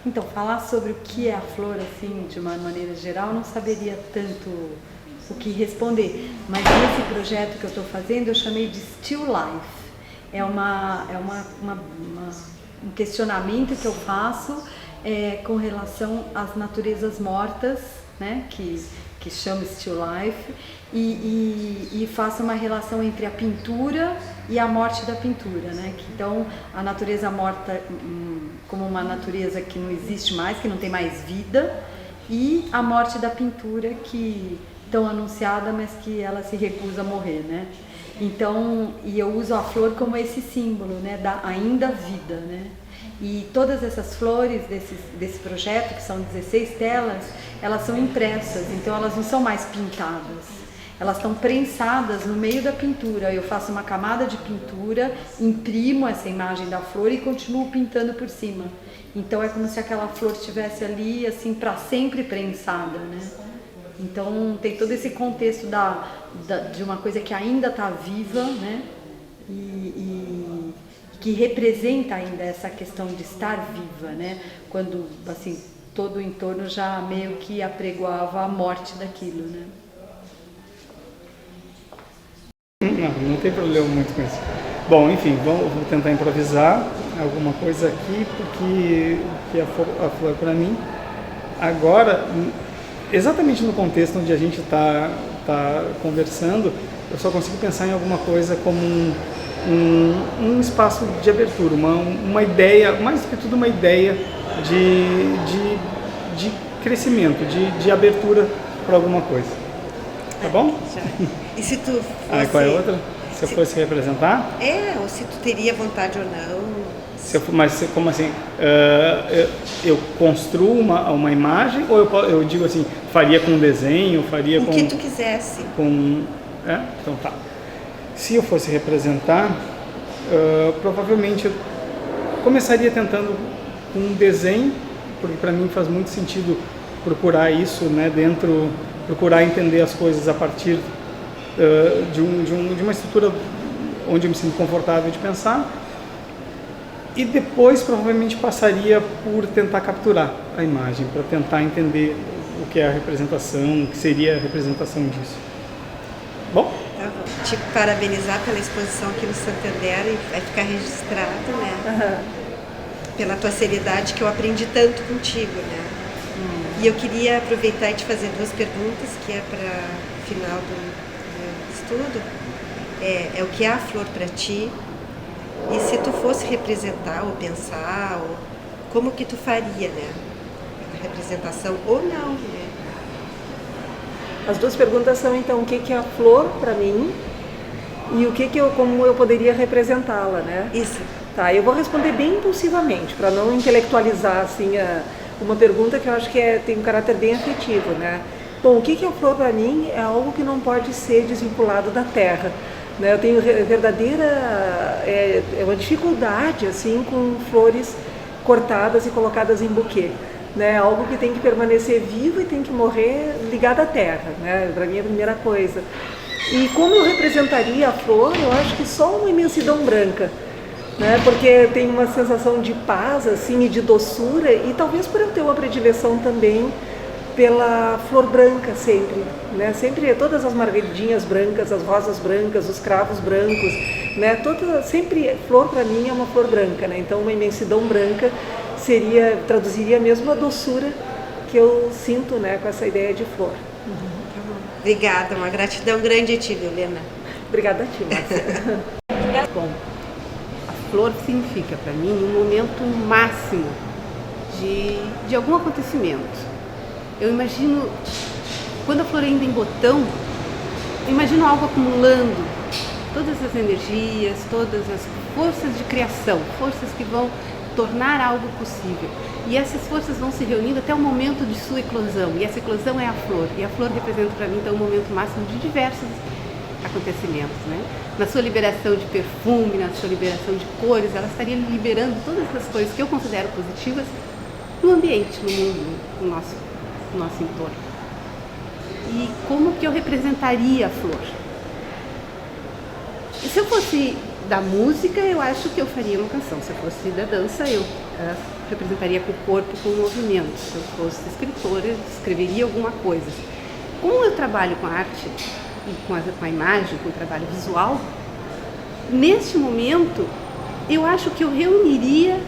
Então, falar sobre o que é a flor, assim, de uma maneira geral, não saberia tanto o que responder. Mas nesse projeto que eu estou fazendo, eu chamei de Still Life. É um questionamento que eu faço com relação às naturezas mortas, né, que chama Still Life, e faço uma relação entre a pintura e a morte da pintura, né? Então, a natureza morta como uma natureza que não existe mais, que não tem mais vida, e a morte da pintura que tão anunciada, mas que ela se recusa a morrer, né? Então, e eu uso a flor como esse símbolo, né, da ainda vida, né? E todas essas flores desse projeto, que são 16 telas, elas são impressas, então elas não são mais pintadas. Elas estão prensadas no meio da pintura. Eu faço uma camada de pintura, imprimo essa imagem da flor e continuo pintando por cima. Então é como se aquela flor estivesse ali, assim, para sempre prensada, né? Então tem todo esse contexto de uma coisa que ainda está viva, né? E que representa ainda essa questão de estar viva, né? Quando, assim, todo o entorno já meio que apregoava a morte daquilo, né? Não tem problema muito com isso. Bom, enfim, vou tentar improvisar alguma coisa aqui, porque a flor para mim, agora, exatamente no contexto onde a gente está conversando, eu só consigo pensar em alguma coisa como um espaço de abertura, uma ideia, mais do que tudo uma ideia de crescimento, de abertura para alguma coisa. Tá bom? Já. E se tu fosse... Qual é a outra? Se eu fosse representar? Ou se tu teria vontade ou não. Mas como assim? Eu construo uma imagem ou eu digo assim, faria com desenho, faria com... O que tu quisesse. Então tá. Se eu fosse representar, provavelmente eu começaria tentando com um desenho, porque para mim faz muito sentido procurar isso, né, procurar entender as coisas a partir de uma estrutura onde eu me sinto confortável de pensar, e depois provavelmente passaria por tentar capturar a imagem, para tentar entender o que é a representação, o que seria a representação disso. Bom? Tá bom. Te parabenizar pela exposição aqui no Santander, e vai ficar registrado, né? Pela tua seriedade, que eu aprendi tanto contigo, né? E eu queria aproveitar e te fazer duas perguntas, que é para o final do estudo. O que é a flor para ti? E se tu fosse representar ou pensar, como que tu faria, né? A representação ou não, né? As duas perguntas são, então, o que é a flor para mim e como eu poderia representá-la, né? Isso. Tá, eu vou responder bem impulsivamente, para não intelectualizar, assim, uma pergunta que eu acho que tem um caráter bem afetivo, né? Bom, o que é a flor para mim é algo que não pode ser desvinculado da terra, né? Eu tenho verdadeira uma dificuldade, assim, com flores cortadas e colocadas em buquê, né? Algo que tem que permanecer vivo e tem que morrer ligado à terra, né? Para mim é a primeira coisa. E como eu representaria a flor, eu acho que só uma imensidão branca, né? Porque tem uma sensação de paz, assim, e de doçura, e talvez por eu ter uma predileção também pela flor branca sempre, né? Sempre todas as margaridinhas brancas, as rosas brancas, os cravos brancos, né? Sempre flor para mim é uma flor branca, né? Então uma imensidão branca traduziria mesmo a doçura que eu sinto, né, com essa ideia de flor. Obrigada, uma gratidão grande a ti, Helena. Obrigada a ti, Márcia. Bom, a flor significa para mim um momento máximo de algum acontecimento. Eu imagino, quando a flor ainda em botão, eu imagino algo acumulando todas as energias, todas as forças de criação, forças que vão tornar algo possível. E essas forças vão se reunindo até o momento de sua eclosão, e essa eclosão é a flor. E a flor representa para mim então o momento máximo de diversos acontecimentos, né? Na sua liberação de perfume, na sua liberação de cores, ela estaria liberando todas essas coisas que eu considero positivas no ambiente, no mundo, no nosso entorno. E como que eu representaria a flor? E se eu fosse da música, eu acho que eu faria uma canção. Se eu fosse da dança, eu representaria com o corpo, com o movimento. Se eu fosse escritora, eu escreveria alguma coisa. Como eu trabalho com a arte, e com a imagem, com o trabalho visual, neste momento, eu acho que eu reuniria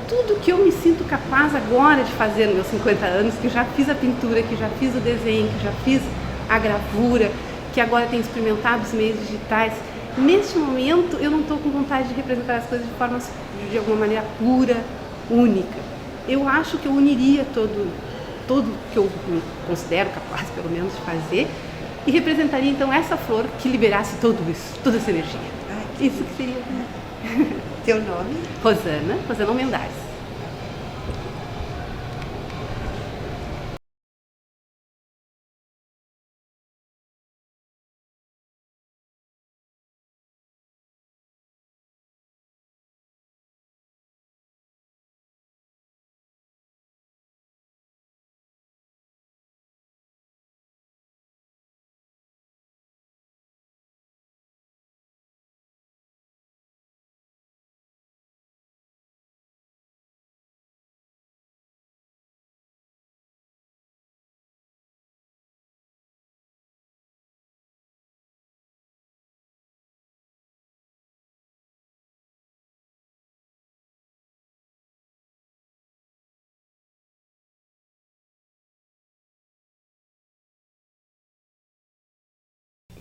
tudo que eu me sinto capaz agora de fazer nos meus 50 anos, que já fiz a pintura, que já fiz o desenho, que já fiz a gravura, que agora tenho experimentado os meios digitais. Neste momento, eu não estou com vontade de representar as coisas de alguma maneira pura, única. Eu acho que eu uniria tudo que eu me considero capaz, pelo menos, de fazer, e representaria então essa flor que liberasse tudo isso, toda essa energia. Isso que seria. Teu nome? Rosana Mendares.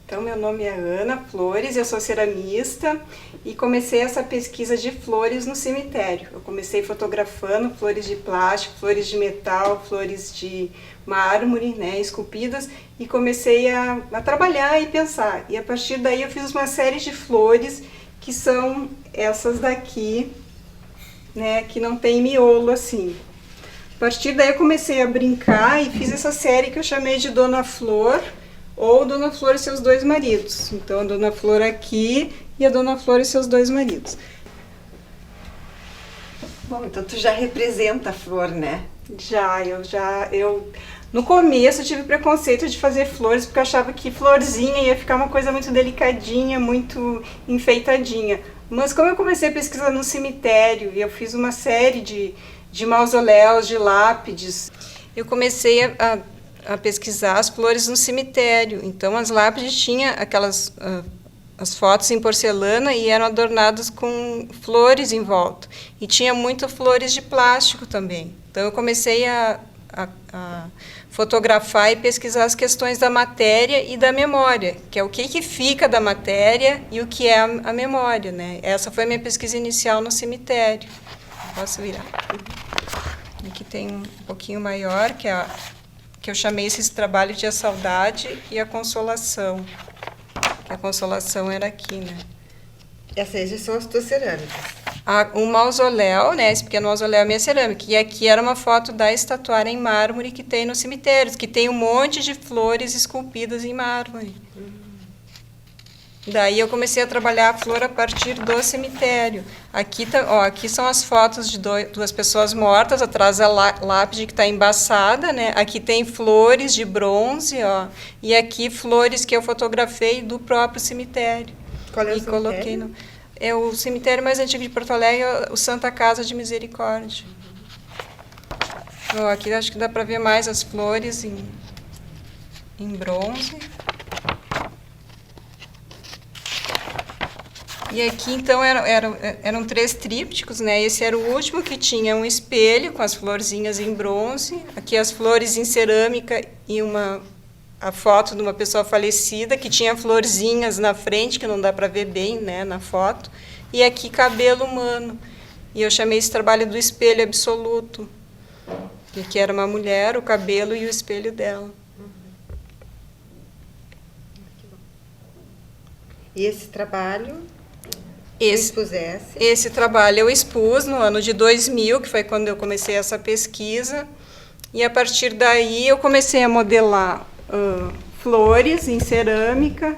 Então, meu nome é Ana Flores, eu sou ceramista e comecei essa pesquisa de flores no cemitério. Eu comecei fotografando flores de plástico, flores de metal, flores de mármore, né, esculpidas, e comecei a trabalhar e pensar. E a partir daí eu fiz uma série de flores que são essas daqui, né, que não tem miolo assim. A partir daí eu comecei a brincar e fiz essa série que eu chamei de Dona Flor, ou Dona Flor e seus dois maridos. Então, a Dona Flor aqui e a Dona Flor e seus dois maridos. Bom, então tu já representa a flor, né? Eu no começo eu tive preconceito de fazer flores, porque eu achava que florzinha ia ficar uma coisa muito delicadinha, muito enfeitadinha. Mas como eu comecei a pesquisar no cemitério, e eu fiz uma série de mausoléus, de lápides, eu comecei a pesquisar as flores no cemitério. Então, as lápides tinham aquelas as fotos em porcelana e eram adornadas com flores em volta. E tinha muitas flores de plástico também. Então, eu comecei a fotografar e pesquisar as questões da matéria e da memória, que é o que fica da matéria e o que é a memória, né? Essa foi a minha pesquisa inicial no cemitério. Posso virar? Aqui tem um pouquinho maior, que eu chamei esse trabalho de A Saudade e a Consolação. A Consolação era aqui, né? Essas já são as tuas cerâmicas. Um mausoléu, né? Esse pequeno mausoléu é a minha cerâmica. E aqui era uma foto da estatuária em mármore que tem nos cemitérios, que tem um monte de flores esculpidas em mármore. Daí eu comecei a trabalhar a flor a partir do cemitério. Aqui são as fotos de duas pessoas mortas, atrás a lápide que está embaçada, né? Aqui tem flores de bronze, ó, e aqui flores que eu fotografei do próprio cemitério. Qual é o cemitério? Coloquei é o cemitério mais antigo de Porto Alegre, o Santa Casa de Misericórdia. Ó, aqui acho que dá para ver mais as flores em bronze. E aqui, então, eram 3 trípticos, né? Esse era o último, que tinha um espelho com as florzinhas em bronze. Aqui as flores em cerâmica e a foto de uma pessoa falecida, que tinha florzinhas na frente, que não dá para ver bem, né, na foto. E aqui cabelo humano. E eu chamei esse trabalho do espelho absoluto. E aqui era uma mulher, o cabelo e o espelho dela. E esse trabalho... Esse trabalho eu expus no ano de 2000, que foi quando eu comecei essa pesquisa, e a partir daí eu comecei a modelar flores em cerâmica,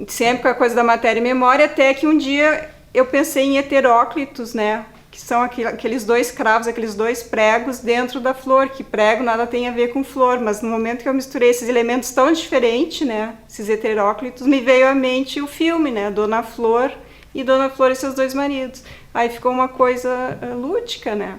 sempre com a coisa da matéria e memória, até que um dia eu pensei em heteróclitos, né, que são aqueles 2 cravos, aqueles 2 pregos dentro da flor, que prego nada tem a ver com flor, mas no momento que eu misturei esses elementos tão diferentes, né, esses heteróclitos, me veio à mente o filme, né, Dona Flor e seus 2 maridos. Aí ficou uma coisa lúdica, né?